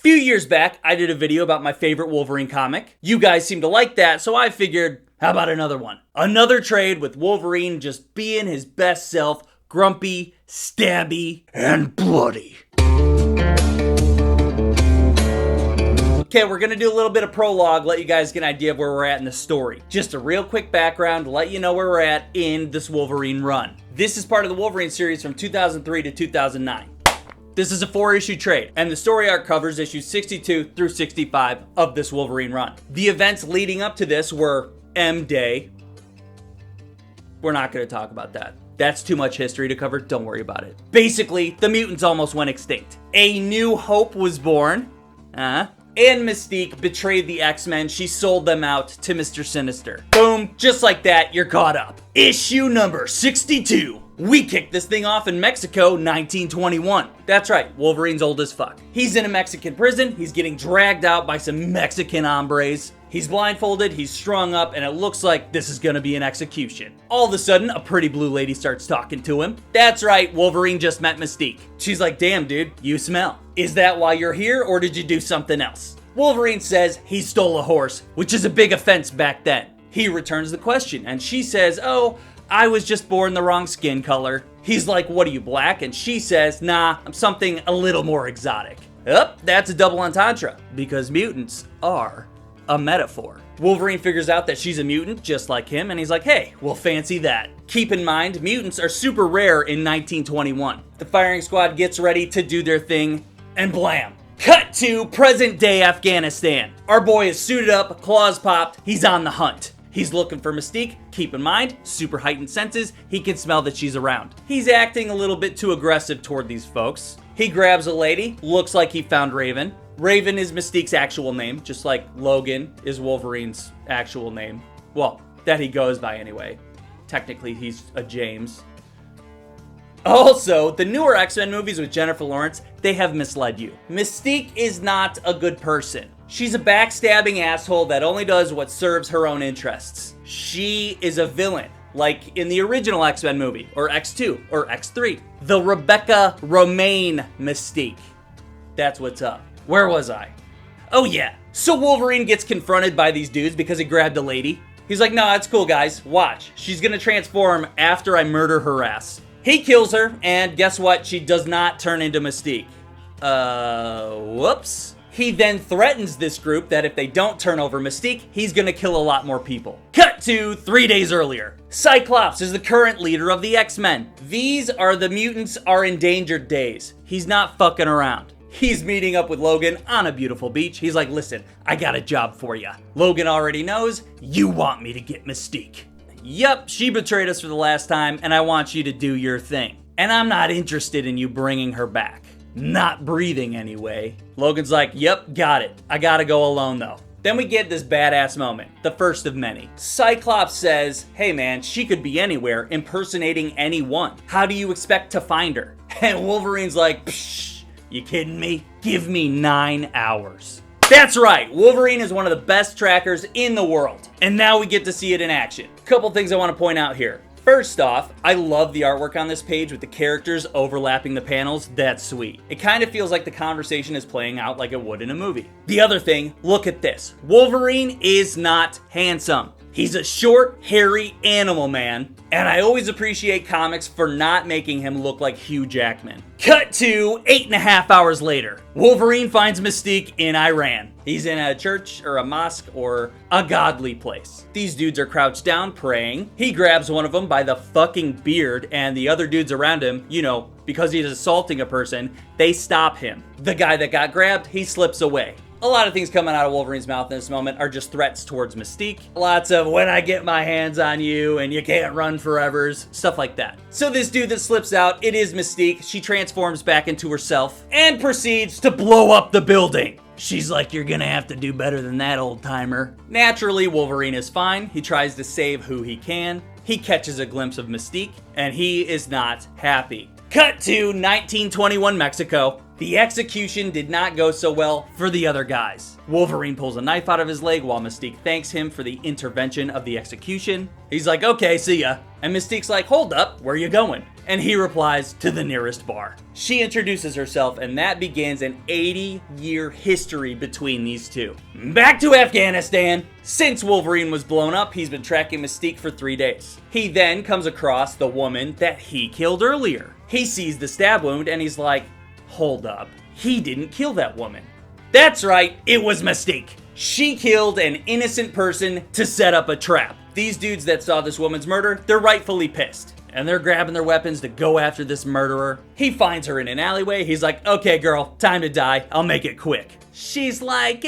Few years back, I did a video about my favorite Wolverine comic. You guys seem to like that, so I figured, how about another one? Another trade with Wolverine just being his best self, grumpy, stabby, and bloody. Okay, we're gonna do a little bit of prologue, let you guys get an idea of where we're at in the story. Just a real quick background to let you know where we're at in this Wolverine run. This is part of the Wolverine series from 2003 to 2009. This is a 4-issue trade, and the story arc covers issues 62 through 65 of this Wolverine run. The events leading up to this were M-Day. We're not going to talk about that. That's too much history to cover, don't worry about it. Basically, the mutants almost went extinct. A new hope was born, and Mystique betrayed the X-Men. She sold them out to Mr. Sinister. Boom, just like that, you're caught up. Issue number 62. We kicked this thing off in Mexico, 1921. That's right, Wolverine's old as fuck. He's in a Mexican prison, he's getting dragged out by some Mexican hombres. He's blindfolded, he's strung up, and it looks like this is gonna be an execution. All of a sudden, a pretty blue lady starts talking to him. That's right, Wolverine just met Mystique. She's like, damn dude, you smell. Is that why you're here, or did you do something else? Wolverine says he stole a horse, which is a big offense back then. He returns the question, and she says, oh, I was just born the wrong skin color. He's like, what are you, black? And she says, nah, I'm something a little more exotic. That's a double entendre, because mutants are a metaphor. Wolverine figures out that she's a mutant just like him, and he's like, hey, well, fancy that. Keep in mind, mutants are super rare in 1921. The firing squad gets ready to do their thing, and blam. Cut to present day Afghanistan. Our boy is suited up, claws popped, he's on the hunt. He's looking for Mystique. Keep in mind, super heightened senses, he can smell that she's around. He's acting a little bit too aggressive toward these folks. He grabs a lady, looks like he found Raven. Raven is Mystique's actual name, just like Logan is Wolverine's actual name. Well, that he goes by anyway. Technically, he's a James. Also, the newer X-Men movies with Jennifer Lawrence, they have misled you. Mystique is not a good person. She's a backstabbing asshole that only does what serves her own interests. She is a villain, like in the original X-Men movie, or X2, or X3. The Rebecca Romaine Mystique. That's what's up. Where was I? Oh yeah. So Wolverine gets confronted by these dudes because he grabbed a lady. He's like, no, it's cool guys, watch. She's gonna transform after I murder her ass. He kills her, and guess what? She does not turn into Mystique. Whoops. He then threatens this group that if they don't turn over Mystique, he's gonna kill a lot more people. Cut to 3 days earlier. Cyclops is the current leader of the X-Men. These are the mutants are endangered days. He's not fucking around. He's meeting up with Logan on a beautiful beach. He's like, listen, I got a job for ya. Logan already knows, you want me to get Mystique. Yup, she betrayed us for the last time, and I want you to do your thing. And I'm not interested in you bringing her back. Not breathing anyway. Logan's like, yep, got it. I gotta go alone though. Then we get this badass moment, the first of many. Cyclops says, hey man, she could be anywhere, impersonating anyone. How do you expect to find her? And Wolverine's like, psh, you kidding me? Give me 9 hours. That's right, Wolverine is one of the best trackers in the world. And now we get to see it in action. Couple things I want to point out here. First off, I love the artwork on this page with the characters overlapping the panels. That's sweet. It kind of feels like the conversation is playing out like it would in a movie. The other thing, look at this. Wolverine is not handsome. He's a short, hairy animal man, and I always appreciate comics for not making him look like Hugh Jackman. Cut to 8.5 hours later. Wolverine finds Mystique in Iran. He's in a church or a mosque or a godly place. These dudes are crouched down praying. He grabs one of them by the fucking beard, and the other dudes around him, you know, because he's assaulting a person, they stop him. The guy that got grabbed, he slips away. A lot of things coming out of Wolverine's mouth in this moment are just threats towards Mystique. Lots of when I get my hands on you and you can't run forevers, stuff like that. So this dude that slips out, it is Mystique. She transforms back into herself and proceeds to blow up the building. She's like, you're gonna have to do better than that, old timer. Naturally, Wolverine is fine. He tries to save who he can. He catches a glimpse of Mystique and he is not happy. Cut to 1921 Mexico. The execution did not go so well for the other guys. Wolverine pulls a knife out of his leg while Mystique thanks him for the intervention of the execution. He's like, okay, see ya. And Mystique's like, hold up, where you going? And he replies, to the nearest bar. She introduces herself, and that begins an 80-year history between these two. Back to Afghanistan. Since Wolverine was blown up, he's been tracking Mystique for 3 days. He then comes across the woman that he killed earlier. He sees the stab wound, and he's like, hold up, he didn't kill that woman. That's right, it was Mystique. She killed an innocent person to set up a trap. These dudes that saw this woman's murder, they're rightfully pissed. And they're grabbing their weapons to go after this murderer. He finds her in an alleyway. He's like, okay, girl, time to die. I'll make it quick. She's like,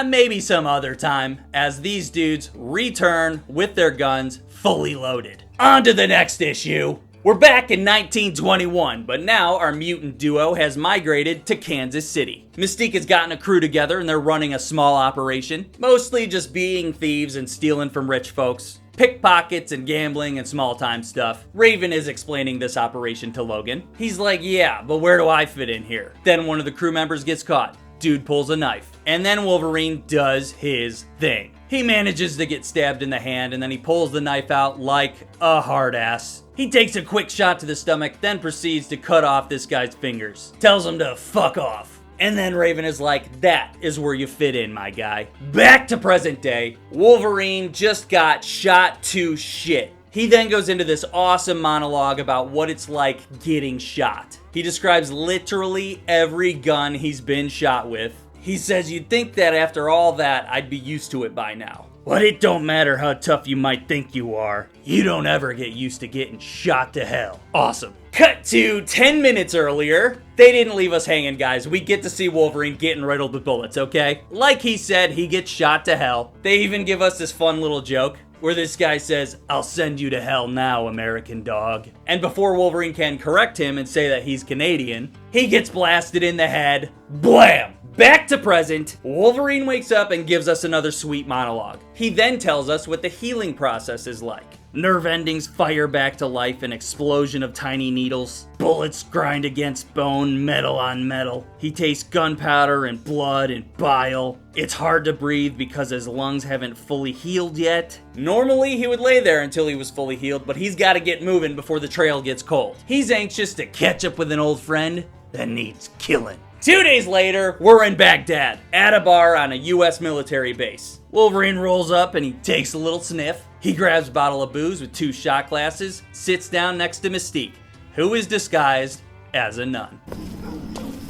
maybe some other time. As these dudes return with their guns fully loaded. On to the next issue. We're back in 1921, but now our mutant duo has migrated to Kansas City. Mystique has gotten a crew together and they're running a small operation, mostly just being thieves and stealing from rich folks. Pickpockets and gambling and small time stuff. Raven is explaining this operation to Logan. He's like, yeah, but where do I fit in here? Then one of the crew members gets caught. Dude pulls a knife. And then Wolverine does his thing. He manages to get stabbed in the hand and then he pulls the knife out like a hard ass. He takes a quick shot to the stomach, then proceeds to cut off this guy's fingers. Tells him to fuck off. And then Raven is like, that is where you fit in, my guy. Back to present day. Wolverine just got shot to shit. He then goes into this awesome monologue about what it's like getting shot. He describes literally every gun he's been shot with. He says, you'd think that after all that, I'd be used to it by now. But it don't matter how tough you might think you are. You don't ever get used to getting shot to hell. Awesome. Cut to 10 minutes earlier. They didn't leave us hanging, guys. We get to see Wolverine getting riddled with bullets, okay? Like he said, he gets shot to hell. They even give us this fun little joke where this guy says, I'll send you to hell now, American dog. And before Wolverine can correct him and say that he's Canadian, he gets blasted in the head. Blam! Back to present, Wolverine wakes up and gives us another sweet monologue. He then tells us what the healing process is like. Nerve endings fire back to life, an explosion of tiny needles. Bullets grind against bone, metal on metal. He tastes gunpowder and blood and bile. It's hard to breathe because his lungs haven't fully healed yet. Normally, he would lay there until he was fully healed, but he's got to get moving before the trail gets cold. He's anxious to catch up with an old friend that needs killing. 2 days later, we're in Baghdad, at a bar on a US military base. Wolverine rolls up and he takes a little sniff. He grabs a bottle of booze with 2 shot glasses, sits down next to Mystique, who is disguised as a nun.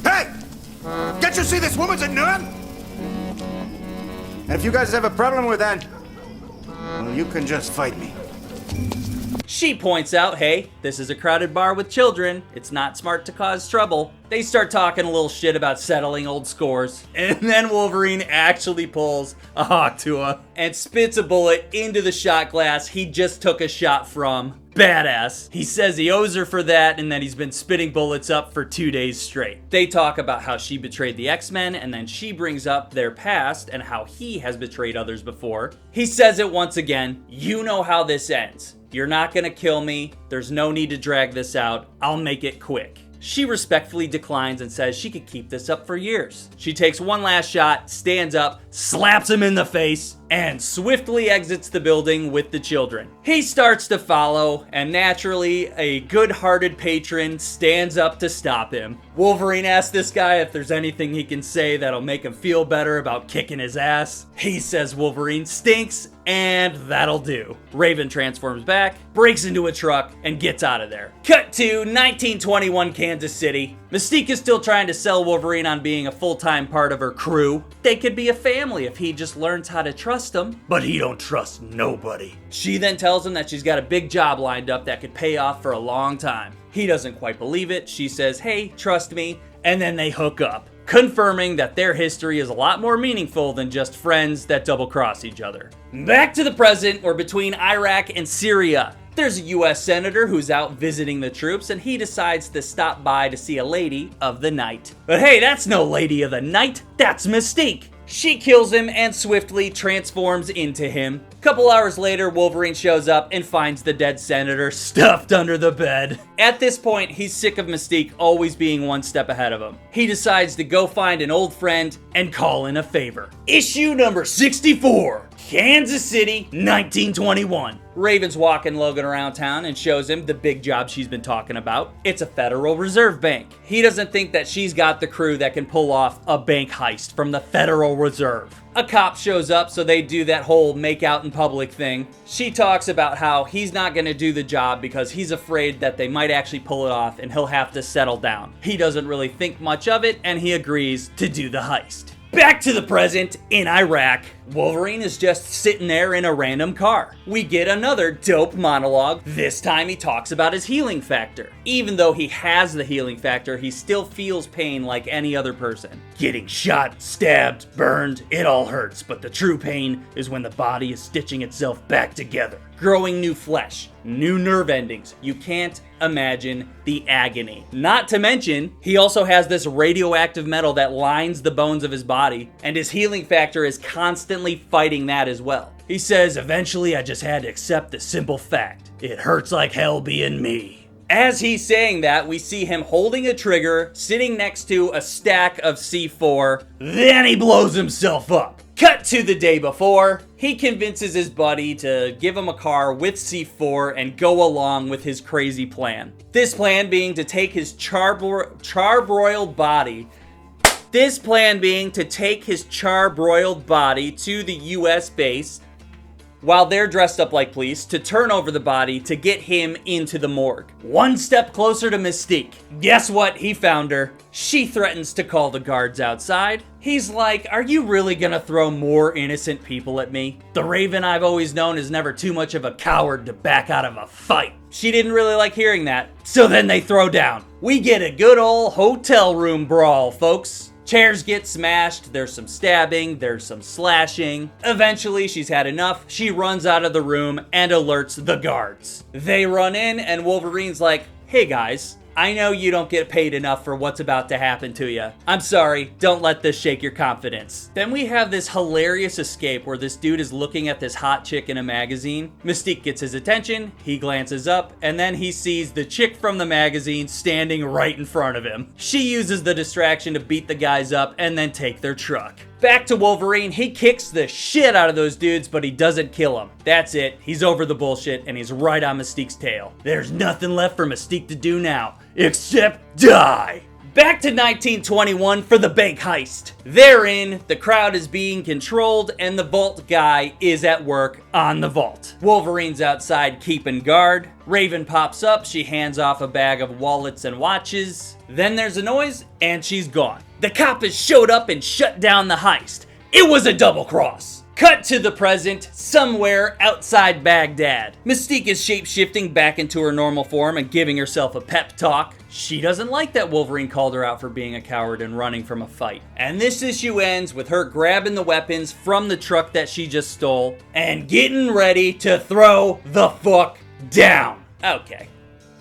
Hey! Can't you see this woman's a nun? And if you guys have a problem with that, well, you can just fight me. She points out, hey, this is a crowded bar with children. It's not smart to cause trouble. They start talking a little shit about settling old scores. And then Wolverine actually pulls a hawk to her and spits a bullet into the shot glass he just took a shot from. Badass. He says he owes her for that and that he's been spitting bullets up for 2 days straight. They talk about how she betrayed the X-Men and then she brings up their past and how he has betrayed others before. He says it once again, you know how this ends. You're not gonna kill me. There's no need to drag this out. I'll make it quick. She respectfully declines and says she could keep this up for years. She takes one last shot, stands up, slaps him in the face, and swiftly exits the building with the children. He starts to follow, and naturally, a good-hearted patron stands up to stop him. Wolverine asks this guy if there's anything he can say that'll make him feel better about kicking his ass. He says Wolverine stinks, and that'll do. Raven transforms back, breaks into a truck, and gets out of there. Cut to 1921 Kansas City. Mystique is still trying to sell Wolverine on being a full-time part of her crew. They could be a family if he just learns how to trust them. But he don't trust nobody. She then tells him that she's got a big job lined up that could pay off for a long time. He doesn't quite believe it. She says, hey, trust me. And then they hook up, confirming that their history is a lot more meaningful than just friends that double-cross each other. Back to the present, we're between Iraq and Syria. There's a US senator who's out visiting the troops and he decides to stop by to see a lady of the night. But hey, that's no lady of the night, that's Mystique. She kills him and swiftly transforms into him. Couple hours later, Wolverine shows up and finds the dead senator stuffed under the bed. At this point, he's sick of Mystique always being one step ahead of him. He decides to go find an old friend and call in a favor. Issue number 64, Kansas City, 1921. Raven's walking Logan around town and shows him the big job she's been talking about. It's a Federal Reserve Bank. He doesn't think that she's got the crew that can pull off a bank heist from the Federal Reserve. A cop shows up, so they do that whole make out in public thing. She talks about how he's not going to do the job because he's afraid that they might actually pull it off and he'll have to settle down. He doesn't really think much of it, and he agrees to do the heist. Back to the present, in Iraq, Wolverine is just sitting there in a random car. We get another dope monologue. This time he talks about his healing factor. Even though he has the healing factor, he still feels pain like any other person. Getting shot, stabbed, burned, it all hurts, but the true pain is when the body is stitching itself back together. Growing new flesh, new nerve endings. You can't imagine the agony. Not to mention, he also has this radioactive metal that lines the bones of his body, and his healing factor is constantly fighting that as well. He says, eventually I just had to accept the simple fact. It hurts like hell being me. As he's saying that, we see him holding a trigger, sitting next to a stack of C4, then he blows himself up. Cut to the day before, he convinces his buddy to give him a car with C4 and go along with his crazy plan. This plan being to take his charbroiled body to the US base while they're dressed up like police to turn over the body to get him into the morgue. One step closer to Mystique. Guess what? He found her. She threatens to call the guards outside. He's like, are you really gonna throw more innocent people at me? The Raven I've always known is never too much of a coward to back out of a fight. She didn't really like hearing that, so then they throw down. We get a good old hotel room brawl, folks. Chairs get smashed, there's some stabbing, there's some slashing. Eventually, she's had enough. She runs out of the room and alerts the guards. They run in and Wolverine's like, hey guys, I know you don't get paid enough for what's about to happen to you. I'm sorry, don't let this shake your confidence. Then we have this hilarious escape where this dude is looking at this hot chick in a magazine. Mystique gets his attention, he glances up, and then he sees the chick from the magazine standing right in front of him. She uses the distraction to beat the guys up and then take their truck. Back to Wolverine, he kicks the shit out of those dudes, but he doesn't kill them. That's it, he's over the bullshit, and he's right on Mystique's tail. There's nothing left for Mystique to do now, except die! Back to 1921 for the bank heist. Therein, the crowd is being controlled and the vault guy is at work on the vault. Wolverine's outside keeping guard. Raven pops up, she hands off a bag of wallets and watches. Then there's a noise and she's gone. The cop has showed up and shut down the heist. It was a double cross. Cut to the present, somewhere outside Baghdad. Mystique is shape-shifting back into her normal form and giving herself a pep talk. She doesn't like that Wolverine called her out for being a coward and running from a fight. And this issue ends with her grabbing the weapons from the truck that she just stole and getting ready to throw the fuck down. Okay,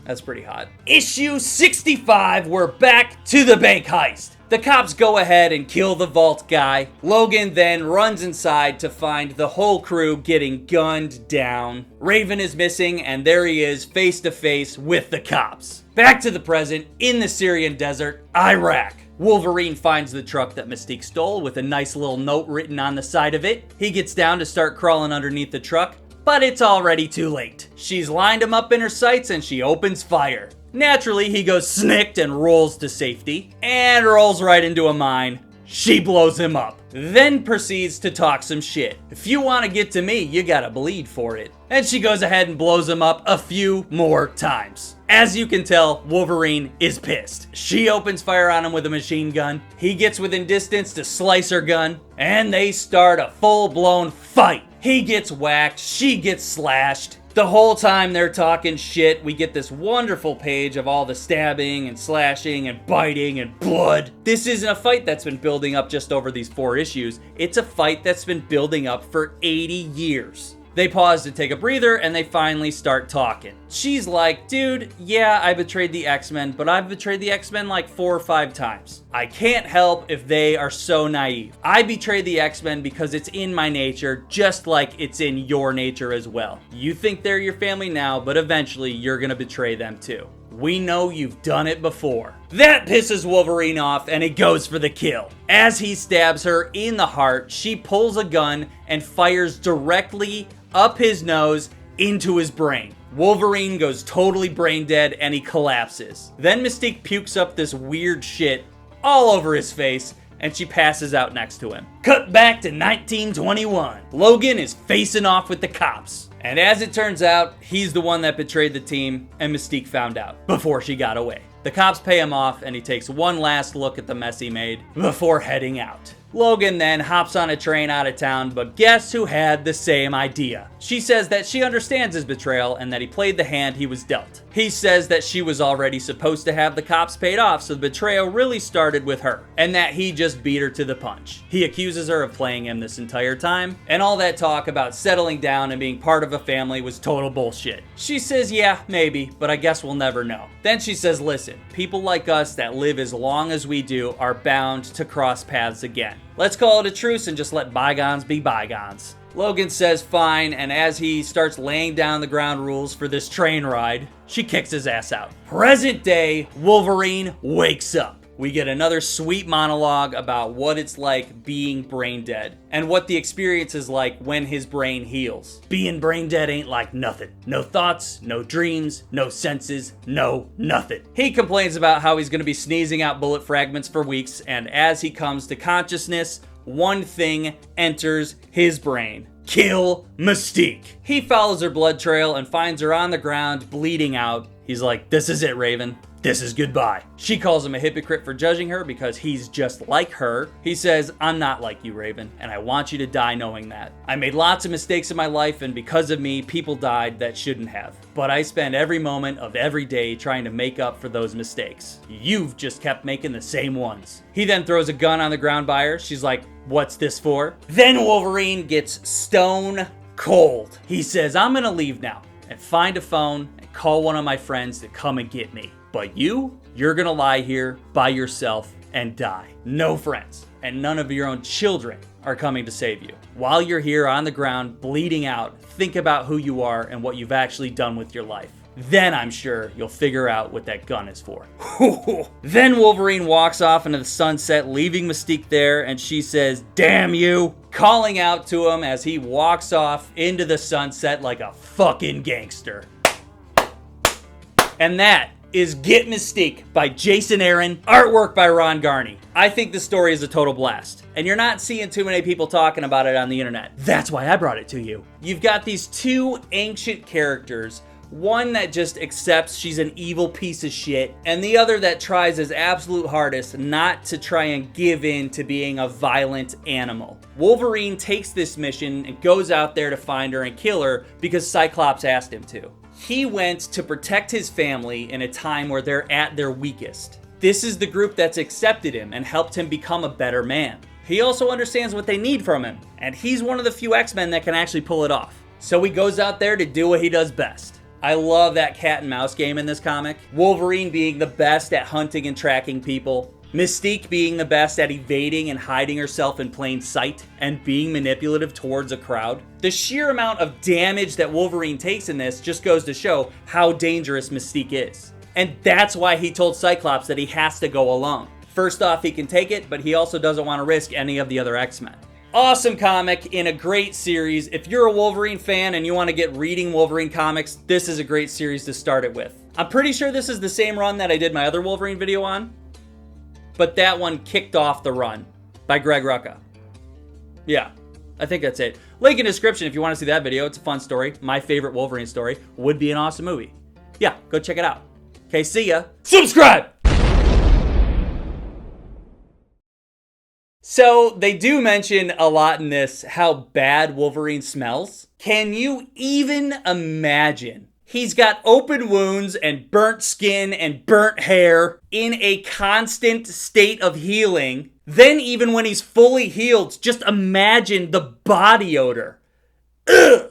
that's pretty hot. Issue 65, we're back to the bank heist. The cops go ahead and kill the vault guy. Logan then runs inside to find the whole crew getting gunned down. Raven is missing, and there he is face to face with the cops. Back to the present, in the Syrian desert, Iraq. Wolverine finds the truck that Mystique stole with a nice little note written on the side of it. He gets down to start crawling underneath the truck, but it's already too late. She's lined him up in her sights and she opens fire. Naturally, he goes snicked and rolls to safety, and rolls right into a mine. She blows him up, then proceeds to talk some shit. If you want to get to me, you gotta bleed for it. And she goes ahead and blows him up a few more times. As you can tell, Wolverine is pissed. She opens fire on him with a machine gun. He gets within distance to slice her gun, and they start a full-blown fight. He gets whacked, she gets slashed. The whole time they're talking shit, we get this wonderful page of all the stabbing and slashing and biting and blood. This isn't a fight that's been building up just over these 4 issues. It's a fight that's been building up for 80 years. They pause to take a breather, and they finally start talking. She's like, dude, yeah, I betrayed the X-Men, but I've betrayed the X-Men like 4 or 5 times. I can't help if they are so naive. I betrayed the X-Men because it's in my nature, just like it's in your nature as well. You think they're your family now, but eventually you're gonna betray them too. We know you've done it before. That pisses Wolverine off, and he goes for the kill. As he stabs her in the heart, she pulls a gun and fires directly up his nose into his brain. Wolverine goes totally brain dead and he collapses. Then Mystique pukes up this weird shit all over his face, and she passes out next to him. Cut back to 1921. Logan is facing off with the cops. And as it turns out, he's the one that betrayed the team, and Mystique found out before she got away. The cops pay him off, and he takes one last look at the mess he made before heading out. Logan then hops on a train out of town, but guess who had the same idea? She says that she understands his betrayal and that he played the hand he was dealt. He says that she was already supposed to have the cops paid off, so the betrayal really started with her, and that he just beat her to the punch. He accuses her of playing him this entire time, and all that talk about settling down and being part of a family was total bullshit. She says, yeah, maybe, but I guess we'll never know. Then she says, listen, people like us that live as long as we do are bound to cross paths again. Let's call it a truce and just let bygones be bygones. Logan says fine, and as he starts laying down the ground rules for this train ride, she kicks his ass out. Present day, Wolverine wakes up. We get another sweet monologue about what it's like being brain dead and what the experience is like when his brain heals. Being brain dead ain't like nothing. No thoughts, no dreams, no senses, no nothing. He complains about how he's going to be sneezing out bullet fragments for weeks, and as he comes to consciousness, one thing enters his brain. Kill Mystique. He follows her blood trail and finds her on the ground, bleeding out. He's like, this is it, Raven. This is goodbye. She calls him a hypocrite for judging her because he's just like her. He says, I'm not like you, Raven, and I want you to die knowing that. I made lots of mistakes in my life, and because of me, people died that shouldn't have. But I spend every moment of every day trying to make up for those mistakes. You've just kept making the same ones. He then throws a gun on the ground by her. She's like, what's this for? Then Wolverine gets stone cold. He says, I'm gonna leave now and find a phone and call one of my friends to come and get me. But you're gonna lie here by yourself and die. No friends, and none of your own children are coming to save you. While you're here on the ground, bleeding out, think about who you are and what you've actually done with your life. Then I'm sure you'll figure out what that gun is for. Then Wolverine walks off into the sunset, leaving Mystique there, and she says, damn you, calling out to him as he walks off into the sunset like a fucking gangster. And that is Get Mystique by Jason Aaron, artwork by Ron Garney. I think the story is a total blast, and you're not seeing too many people talking about it on the internet. That's why I brought it to you. You've got these two ancient characters, one that just accepts she's an evil piece of shit, and the other that tries his absolute hardest not to try and give in to being a violent animal. Wolverine takes this mission and goes out there to find her and kill her because Cyclops asked him to. He went to protect his family in a time where they're at their weakest. This is the group that's accepted him and helped him become a better man. He also understands what they need from him, and he's one of the few X-Men that can actually pull it off. So he goes out there to do what he does best. I love that cat and mouse game in this comic. Wolverine being the best at hunting and tracking people. Mystique being the best at evading and hiding herself in plain sight and being manipulative towards a crowd. The sheer amount of damage that Wolverine takes in this just goes to show how dangerous Mystique is. And that's why he told Cyclops that he has to go alone. First off, he can take it, but he also doesn't want to risk any of the other X-Men. Awesome comic in a great series. If you're a Wolverine fan and you want to get reading Wolverine comics, this is a great series to start it with. I'm pretty sure this is the same run that I did my other Wolverine video on, but that one kicked off the run by Greg Rucka. Yeah, I think that's it. Link in description if you want to see that video. It's a fun story. My favorite Wolverine story. Would be an awesome movie. Yeah, go check it out. Okay, see ya. Subscribe! So, they do mention a lot in this how bad Wolverine smells. Can you even imagine? He's got open wounds and burnt skin and burnt hair in a constant state of healing. Then even when he's fully healed, just imagine the body odor. Ugh!